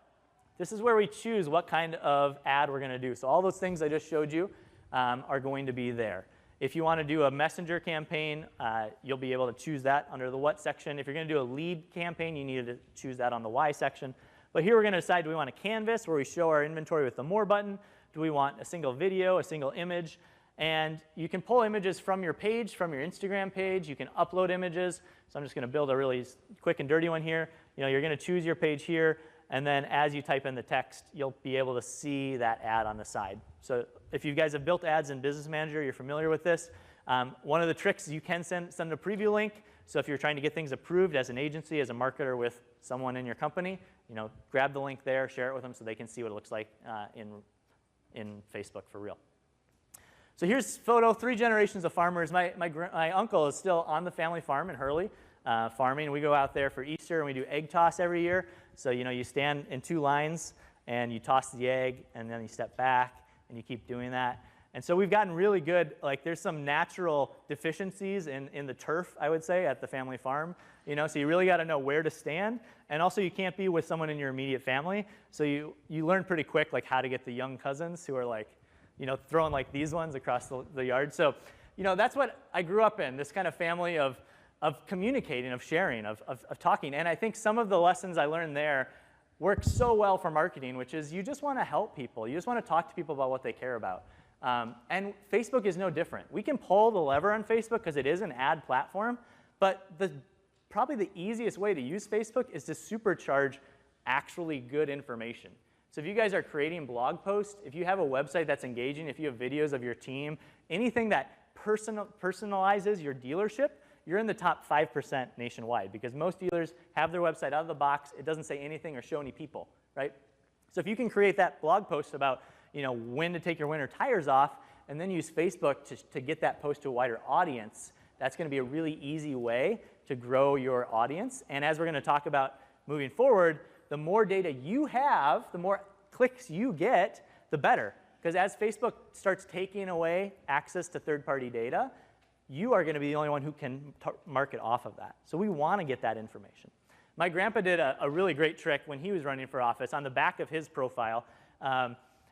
[SPEAKER 1] This is where we choose what kind of ad we're going to do. So all those things I just showed you are going to be there. If you want to do a messenger campaign, you'll be able to choose that under the what section. If you're going to do a lead campaign, you need to choose that on the why section. But here we're going to decide, do we want a canvas where we show our inventory with the more button? Do we want a single video, a single image? And you can pull images from your page, from your Instagram page. You can upload images. So I'm just going to build a really quick and dirty one here. You're going to choose your page here. And then as you type in the text, you'll be able to see that ad on the side. So if you guys have built ads in Business Manager, you're familiar with this. One of the tricks, you can send a preview link. So if you're trying to get things approved as an agency, as a marketer with someone in your company, grab the link there, share it with them so they can see what it looks like in Facebook for real. So here's photo, 3 generations of farmers. My uncle is still on the family farm in Hurley, farming. We go out there for Easter, and we do egg toss every year. So you stand in 2 lines, and you toss the egg, and then you step back, and you keep doing that. And so we've gotten really good. Like, there's some natural deficiencies in the turf, I would say, at the family farm. So you really got to know where to stand. And also, you can't be with someone in your immediate family. So you learn pretty quick, like, how to get the young cousins who are like, throwing like these ones across the yard. So, that's what I grew up in, this kind of family of communicating, of sharing, of talking. And I think some of the lessons I learned there work so well for marketing, which is you just want to help people. You just want to talk to people about what they care about. And Facebook is no different. We can pull the lever on Facebook because it is an ad platform, but probably the easiest way to use Facebook is to supercharge actually good information. So if you guys are creating blog posts, if you have a website that's engaging, if you have videos of your team, anything that personalizes your dealership, you're in the top 5% nationwide, because most dealers have their website out of the box. It doesn't say anything or show any people, right? So if you can create that blog post about when to take your winter tires off, and then use Facebook to get that post to a wider audience, that's going to be a really easy way to grow your audience. And as we're going to talk about moving forward, the more data you have, the more clicks you get, the better. Because as Facebook starts taking away access to third-party data, you are going to be the only one who can market off of that. So we want to get that information. My grandpa did a really great trick when he was running for office. On the back of his profile,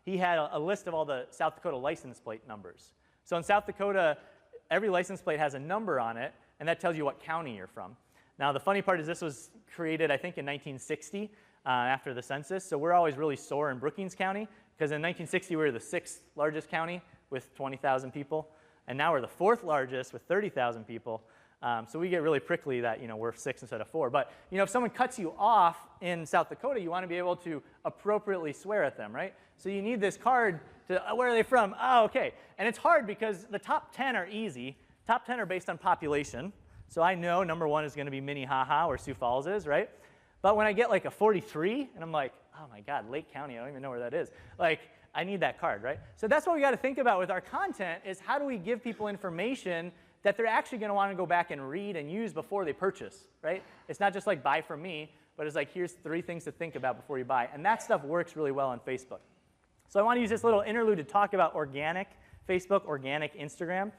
[SPEAKER 1] he had a list of all the South Dakota license plate numbers. So in South Dakota, every license plate has a number on it, and that tells you what county you're from. Now, the funny part is this was created, I think, in 1960 after the census. So we're always really sore in Brookings County because in 1960 we were the 6th largest county with 20,000 people. And now we're the 4th largest with 30,000 people. So we get really prickly that we're 6 instead of 4. But if someone cuts you off in South Dakota, you want to be able to appropriately swear at them, right? So you need this card to, where are they from? Oh, okay. And it's hard because the top 10 are easy. Top 10 are based on population. So I know number 1 is going to be Minnehaha, where Sioux Falls is, right? But when I get like a 43, and I'm like, oh my God, Lake County, I don't even know where that is. Like, I need that card, right? So that's what we got to think about with our content is how do we give people information that they're actually going to want to go back and read and use before they purchase, right? It's not just like buy from me, but it's like here's 3 things to think about before you buy. And that stuff works really well on Facebook. So I want to use this little interlude to talk about organic Facebook, organic Instagram.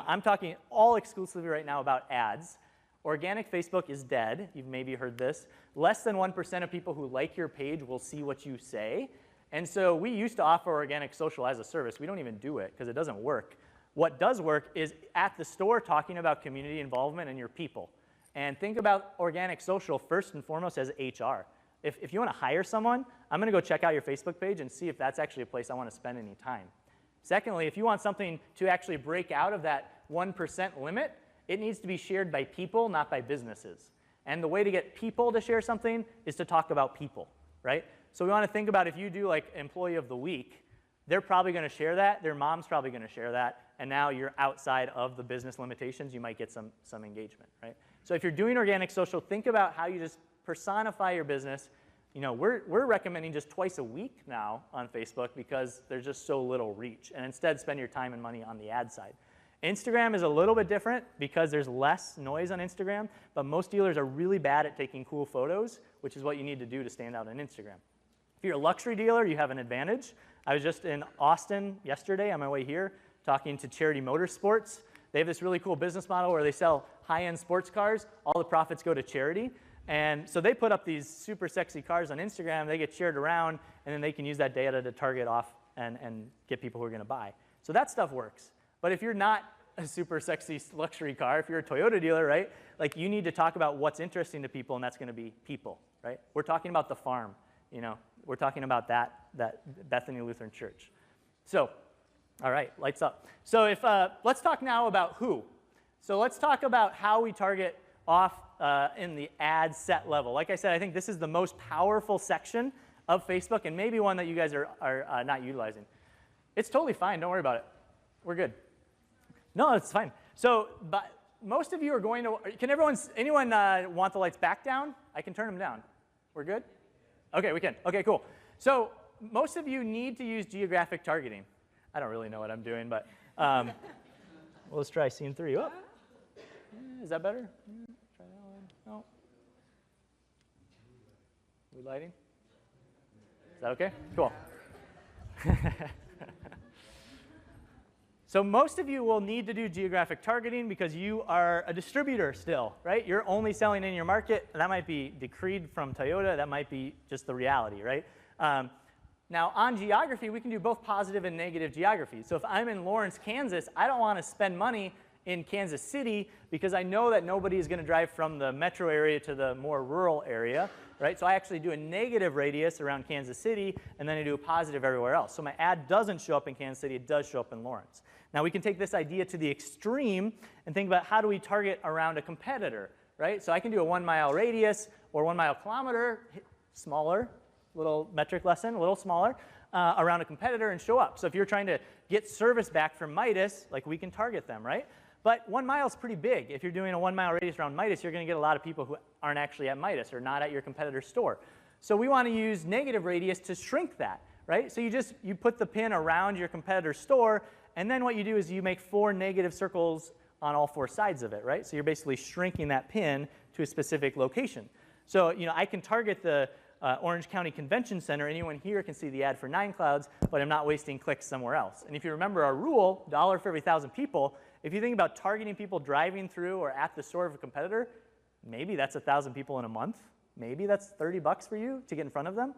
[SPEAKER 1] I'm talking all exclusively right now about ads. Organic Facebook is dead. You've maybe heard this. Less than 1% of people who like your page will see what you say. And so we used to offer organic social as a service. We don't even do it because it doesn't work. What does work is at the store talking about community involvement and your people. And think about organic social first and foremost as HR. If you want to hire someone, I'm going to go check out your Facebook page and see if that's actually a place I want to spend any time. Secondly, if you want something to actually break out of that 1% limit, it needs to be shared by people, not by businesses. And the way to get people to share something is to talk about people, right? So we want to think about if you do like Employee of the Week, they're probably going to share that, their mom's probably going to share that, and now you're outside of the business limitations, you might get some engagement, right? So if you're doing organic social, think about how you just personify your business. We're recommending just twice a week now on Facebook because there's just so little reach, and instead spend your time and money on the ad side. Instagram is a little bit different because there's less noise on Instagram, but most dealers are really bad at taking cool photos, which is what you need to do to stand out on Instagram. If you're a luxury dealer, you have an advantage. I was just in Austin yesterday on my way here talking to Charity Motorsports. They have this really cool business model where they sell high-end sports cars. All the profits go to charity. And so they put up these super sexy cars on Instagram. They get shared around, and then they can use that data to target off and get people who are going to buy. So that stuff works. But if you're not a super sexy luxury car, if you're a Toyota dealer, right, like you need to talk about what's interesting to people, and that's going to be people, right? We're talking about the farm, We're talking about that Bethany Lutheran Church. So, all right, lights up. So let's talk now about who. So let's talk about how we target off in the ad set level. Like I said, I think this is the most powerful section of Facebook and maybe one that you guys are not utilizing. It's totally fine. Don't worry about it. We're good. No, it's fine. So but most of you are going to, anyone want the lights back down? I can turn them down. We're good? Okay, we can. Okay, cool. So most of you need to use geographic targeting. I don't really know what I'm doing, but well, let's try scene 3. Oh. Is that better? Try that one. No. We lighting? Is that okay? Cool. So most of you will need to do geographic targeting because you are a distributor still, right? You're only selling in your market. That might be decreed from Toyota. That might be just the reality, right? Now, on geography, we can do both positive and negative geography. So if I'm in Lawrence, Kansas, I don't want to spend money in Kansas City because I know that nobody is going to drive from the metro area to the more rural area, right? So I actually do a negative radius around Kansas City, and then I do a positive everywhere else. So my ad doesn't show up in Kansas City. It does show up in Lawrence. Now, we can take this idea to the extreme and think about how do we target around a competitor, right? So I can do a 1 mile radius or 1 mile kilometer, smaller, little metric lesson, a little smaller, around a competitor and show up. So if you're trying to get service back from Midas, like we can target them, right? But 1 mile is pretty big. If you're doing a 1 mile radius around Midas, you're going to get a lot of people who aren't actually at Midas or not at your competitor's store. So we want to use negative radius to shrink that, right? So you put the pin around your competitor's store, and then what you do is you make 4 negative circles on all 4 sides of it, right? So you're basically shrinking that pin to a specific location. So I can target the Orange County Convention Center. Anyone here can see the ad for 9 Clouds, but I'm not wasting clicks somewhere else. And if you remember our rule, $1 for every 1,000 people, if you think about targeting people driving through or at the store of a competitor, maybe that's 1,000 people in a month. Maybe that's $30 for you to get in front of them.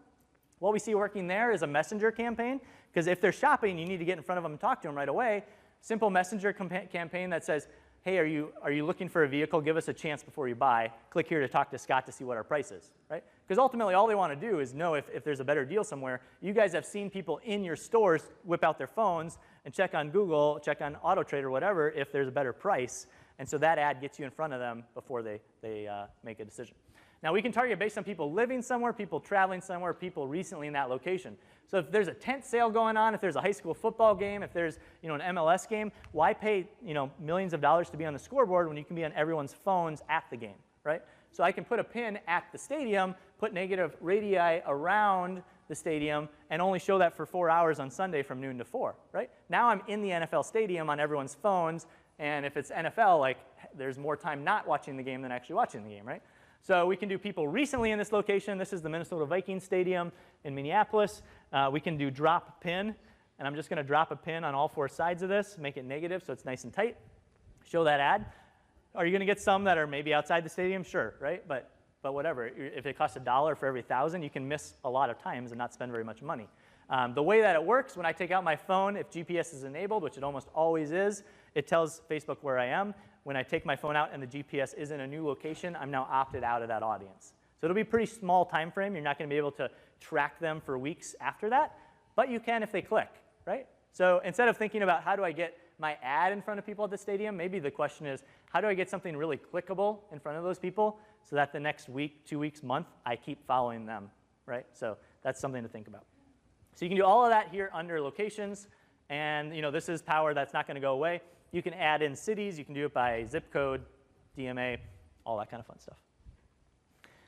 [SPEAKER 1] What we see working there is a messenger campaign, because if they're shopping, you need to get in front of them and talk to them right away. Simple messenger campaign that says, hey, are you looking for a vehicle? Give us a chance before you buy. Click here to talk to Scott to see what our price is, right? Because ultimately, all they want to do is know if there's a better deal somewhere. You guys have seen people in your stores whip out their phones and check on Google, check on AutoTrade or whatever if there's a better price. And so that ad gets you in front of them before they make a decision. Now, we can target based on people living somewhere, people traveling somewhere, people recently in that location. So if there's a tent sale going on, if there's a high school football game, if there's an MLS game, why pay millions of dollars to be on the scoreboard when you can be on everyone's phones at the game, right? So I can put a pin at the stadium, put negative radii around the stadium, and only show that for 4 hours on Sunday from noon to 4, right? Now I'm in the NFL stadium on everyone's phones, and if it's NFL, like, there's more time not watching the game than actually watching the game, right? So we can do people recently in this location. This is the Minnesota Vikings Stadium in Minneapolis. We can do drop pin, and I'm just going to drop a pin on all 4 sides of this, make it negative so it's nice and tight. Show that ad. Are you going to get some that are maybe outside the stadium? Sure, right? But whatever. If it costs $1 for every 1,000, you can miss a lot of times and not spend very much money. The way that it works, when I take out my phone, if GPS is enabled, which it almost always is, it tells Facebook where I am. When I take my phone out and the GPS is in a new location, I'm now opted out of that audience. So it'll be a pretty small time frame. You're not going to be able to track them for weeks after that, but you can if they click, right? So instead of thinking about how do I get my ad in front of people at the stadium, maybe the question is, how do I get something really clickable in front of those people so that the next week, 2 weeks, month, I keep following them, right? So that's something to think about. So you can do all of that here under locations, and this is power that's not going to go away. You can add in cities. You can do it by zip code, DMA, all that kind of fun stuff.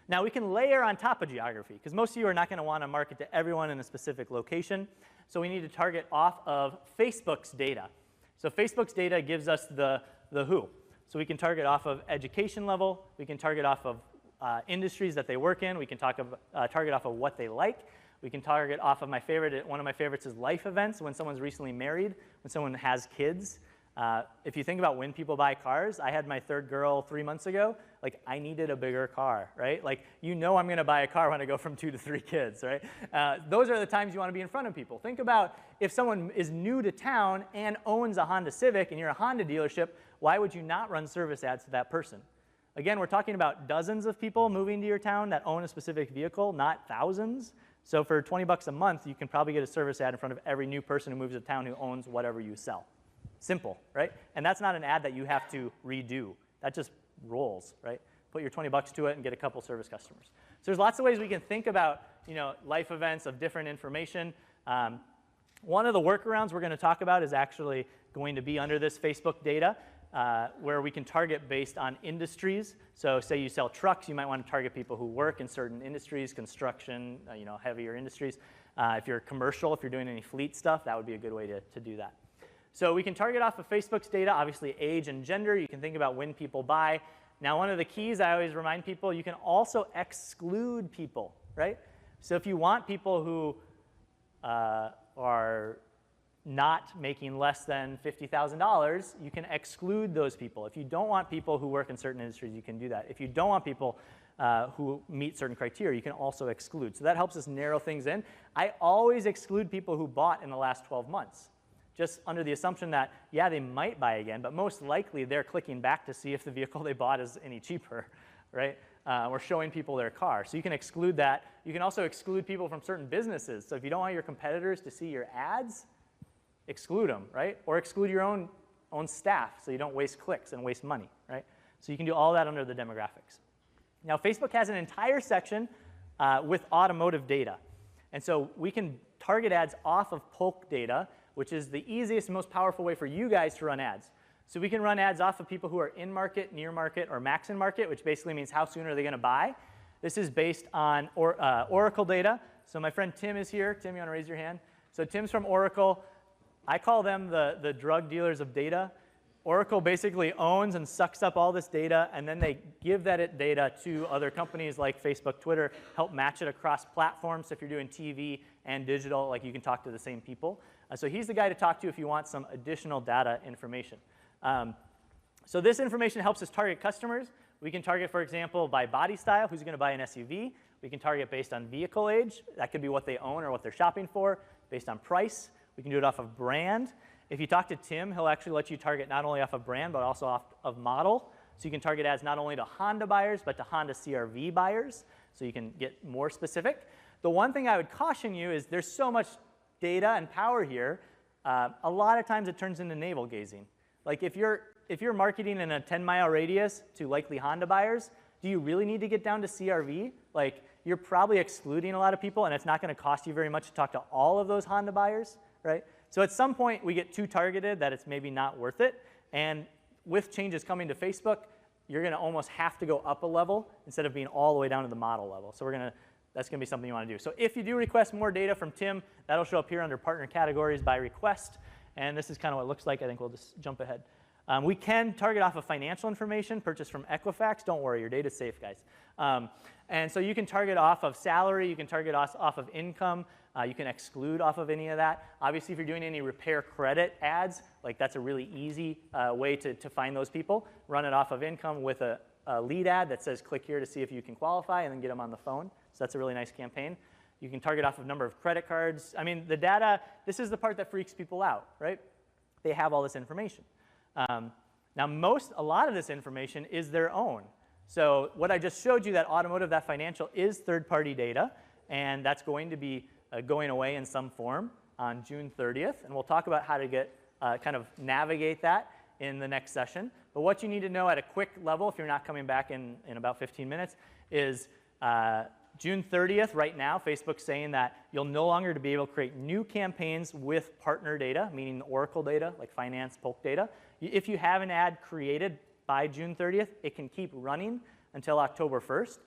[SPEAKER 1] Now, we can layer on top of geography, because most of you are not going to want to market to everyone in a specific location. So we need to target off of Facebook's data. So Facebook's data gives us the who. So we can target off of education level. We can target off of industries that they work in. We can target off of what they like. We can target off of one of my favorites is life events, when someone's recently married, when someone has kids. If you think about when people buy cars, I had my 3rd girl 3 months ago. Like, I needed a bigger car, right? Like, I'm going to buy a car when I go from 2 to 3 kids, right? Those are the times you want to be in front of people. Think about if someone is new to town and owns a Honda Civic and you're a Honda dealership, why would you not run service ads to that person? Again, we're talking about dozens of people moving to your town that own a specific vehicle, not thousands. So for $20 a month, you can probably get a service ad in front of every new person who moves to town who owns whatever you sell. Simple, right? And that's not an ad that you have to redo. That just rolls, right? Put your $20 to it and get a couple service customers. So there's lots of ways we can think about, life events of different information. One of the workarounds we're going to talk about is actually going to be under this Facebook data, where we can target based on industries. So say you sell trucks, you might want to target people who work in certain industries, construction, heavier industries. If you're commercial, if you're doing any fleet stuff, that would be a good way to do that. So we can target off of Facebook's data, obviously age and gender. You can think about when people buy. Now, one of the keys I always remind people, you can also exclude people, right? So if you want people who are not making less than $50,000, you can exclude those people. If you don't want people who work in certain industries, you can do that. If you don't want people who meet certain criteria, you can also exclude. So that helps us narrow things in. I always exclude people who bought in the last 12 months. Just under the assumption that, yeah, they might buy again, but most likely they're clicking back to see if the vehicle they bought is any cheaper, right? Or showing people their car. So you can exclude that. You can also exclude people from certain businesses. So if you don't want your competitors to see your ads, exclude them, right? Or exclude your own staff so you don't waste clicks and waste money, right? So you can do all that under the demographics. Now, Facebook has an entire section with automotive data. And so we can target ads off of Polk data, which is the easiest and most powerful way for you guys to run ads. So we can run ads off of people who are in market, near market, or max in market, which basically means how soon are they going to buy. This is based on Oracle data. So my friend Tim is here. Tim, you want to raise your hand? So Tim's from Oracle. I call them the drug dealers of data. Oracle basically owns and sucks up all this data, and then they give that data to other companies like Facebook, Twitter, help match it across platforms. So if you're doing TV and digital, like, you can talk to the same people. So he's the guy to talk to if you want some additional data information. So this information helps us target customers. We can target, for example, by body style, who's going to buy an SUV. We can target based on vehicle age. That could be what they own or what they're shopping for. Based on price. We can do it off of brand. If you talk to Tim, he'll actually let you target not only off of brand, but also off of model. So you can target ads not only to Honda buyers, but to Honda CR-V buyers. So you can get more specific. The one thing I would caution you is there's so much data and power here. A lot of times it turns into navel gazing. Like if you're marketing in a 10-mile radius to likely Honda buyers, do you really need to get down to CR-V? Like you're probably excluding a lot of people, and it's not going to cost you very much to talk to all of those Honda buyers, right? So at some point we get too targeted that it's maybe not worth it. And with changes coming to Facebook, you're going to almost have to go up a level instead of being all the way down to the model level. So that's going to be something you want to do. So if you do request more data from Tim, that'll show up here under partner categories by request. And this is kind of what it looks like. I think we'll just jump ahead. We can target off of financial information purchased from Equifax. Don't worry, your data's safe, guys. And so you can target off of salary. You can target off of income. You can exclude off of any of that. Obviously, if you're doing any repair credit ads, like that's a really easy way to find those people. Run it off of income with a lead ad that says click here to see if you can qualify, and then get them on the phone. So that's a really nice campaign. You can target off of number of credit cards. I mean, the data, this is the part that freaks people out, right? They have all this information. Now, a lot of this information is their own. So what I just showed you, that automotive, that financial, is third-party data, and that's going to be going away in some form on June 30th. And we'll talk about how to kind of navigate that in the next session. But what you need to know at a quick level, if you're not coming back in about 15 minutes, is June 30th, right now, Facebook's saying that you'll no longer be able to create new campaigns with partner data, meaning the Oracle data, like finance, Polk data. If you have an ad created by June 30th, it can keep running until October 1st.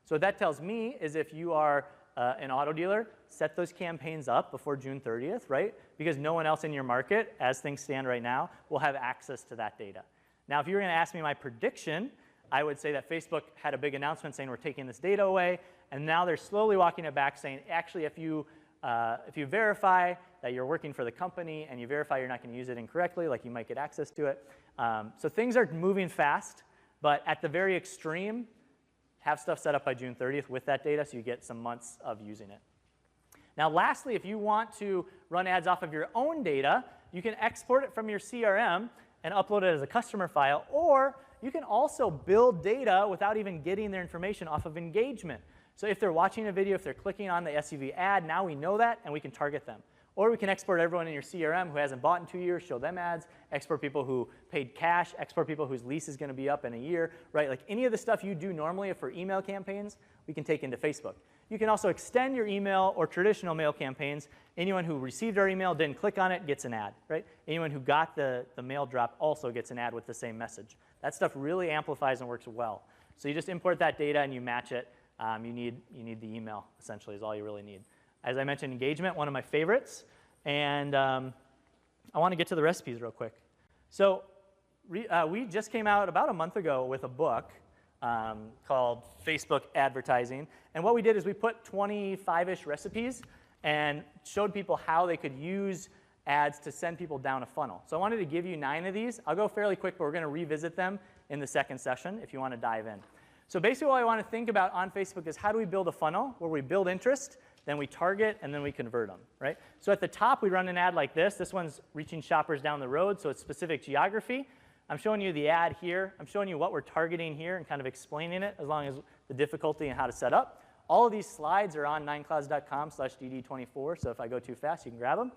[SPEAKER 1] So what that tells me is if you are an auto dealer, set those campaigns up before June 30th, right? Because no one else in your market, as things stand right now, will have access to that data. Now, if you were going to ask me my prediction, I would say that Facebook had a big announcement saying we're taking this data away, and now they're slowly walking it back saying, actually, if you verify that you're working for the company and you verify you're not going to use it incorrectly, like you might get access to it. So things are moving fast, but at the very extreme, have stuff set up by June 30th with that data so you get some months of using it. Now, lastly, if you want to run ads off of your own data, you can export it from your CRM and upload it as a customer file, or you can also build data without even getting their information off of engagement. So if they're watching a video, if they're clicking on the SUV ad, now we know that, and we can target them. Or we can export everyone in your CRM who hasn't bought in 2 years, show them ads, export people who paid cash, export people whose lease is going to be up in a year, right? Like any of the stuff you do normally for email campaigns, we can take into Facebook. You can also extend your email or traditional mail campaigns. Anyone who received our email, didn't click on it, gets an ad, right? Anyone who got the mail drop also gets an ad with the same message. That stuff really amplifies and works well. So you just import that data and you match it. You need the email, essentially, is all you really need. As I mentioned, engagement, one of my favorites. And I want to get to the recipes real quick. So we just came out about a month ago with a book called Facebook Advertising. And what we did is we put 25-ish recipes and showed people how they could use ads to send people down a funnel. So I wanted to give you 9 of these. I'll go fairly quick, but we're going to revisit them in the second session if you want to dive in. So basically what I want to think about on Facebook is how do we build a funnel where we build interest, then we target, and then we convert them, right? So at the top, we run an ad like this. This one's reaching shoppers down the road, so it's specific geography. I'm showing you the ad here. I'm showing you what we're targeting here and kind of explaining it, as long as the difficulty and how to set up. All of these slides are on nineclouds.com/dd24, so if I go too fast, you can grab them.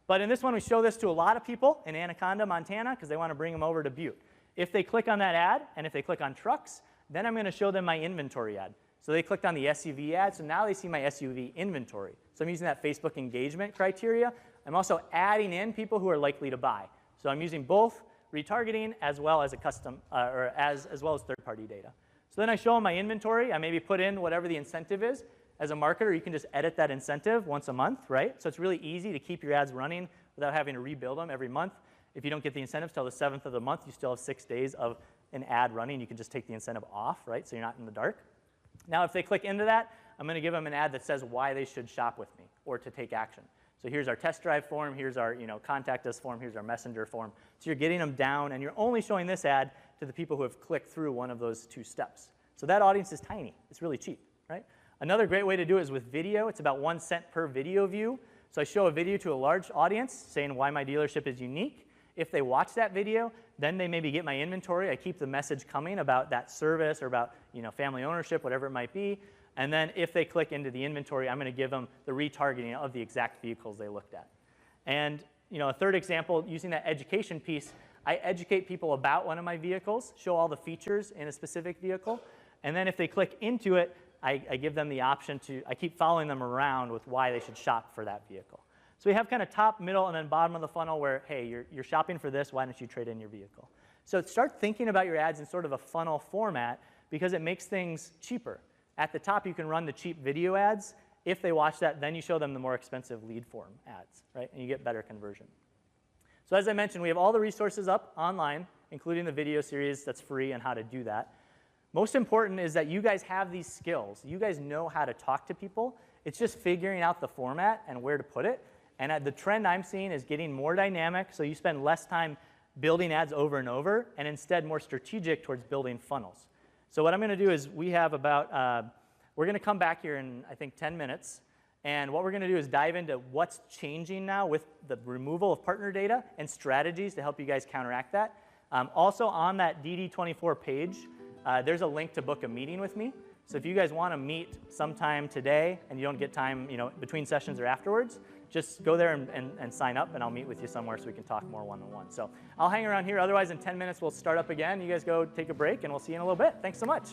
[SPEAKER 1] But in this one, we show this to a lot of people in Anaconda, Montana, because they want to bring them over to Butte. If they click on that ad, and if they click on trucks, then I'm going to show them my inventory ad. So they clicked on the SUV ad, so now they see my SUV inventory. So I'm using that Facebook engagement criteria. I'm also adding in people who are likely to buy. So I'm using both retargeting as well as a custom, as well as third-party data. So then I show them my inventory. I maybe put in whatever the incentive is. As a marketer, you can just edit that incentive once a month, right? So it's really easy to keep your ads running without having to rebuild them every month. If you don't get the incentives till the 7th of the month, you still have 6 days of an ad running. You can just take the incentive off, right? So you're not in the dark. Now, if they click into that, I'm going to give them an ad that says why they should shop with me or to take action. So here's our test drive form. Here's our contact us form. Here's our messenger form. So you're getting them down, and you're only showing this ad to the people who have clicked through one of those 2 steps. So that audience is tiny. It's really cheap, right? Another great way to do it is with video. It's about 1 cent per video view. So I show a video to a large audience saying why my dealership is unique. If they watch that video, then they maybe get my inventory. I keep the message coming about that service or about family ownership, whatever it might be. And then if they click into the inventory, I'm going to give them the retargeting of the exact vehicles they looked at. And a third example, using that education piece, I educate people about one of my vehicles, show all the features in a specific vehicle, and then if they click into it, I give them the option I keep following them around with why they should shop for that vehicle. So we have kind of top, middle, and then bottom of the funnel where, hey, you're shopping for this, why don't you trade in your vehicle? So start thinking about your ads in sort of a funnel format because it makes things cheaper. At the top, you can run the cheap video ads. If they watch that, then you show them the more expensive lead form ads, right? And you get better conversion. So as I mentioned, we have all the resources up online, including the video series that's free and how to do that. Most important is that you guys have these skills. You guys know how to talk to people. It's just figuring out the format and where to put it. And the trend I'm seeing is getting more dynamic, so you spend less time building ads over and over, and instead more strategic towards building funnels. So what I'm going to do is we have about, we're going to come back here in, I think, 10 minutes. And what we're going to do is dive into what's changing now with the removal of partner data and strategies to help you guys counteract that. Also on that DD24 page, there's a link to book a meeting with me. So if you guys want to meet sometime today and you don't get time between sessions or afterwards, just go there and sign up, and I'll meet with you somewhere so we can talk more one-on-one. So I'll hang around here. Otherwise, in 10 minutes, we'll start up again. You guys go take a break, and we'll see you in a little bit. Thanks so much.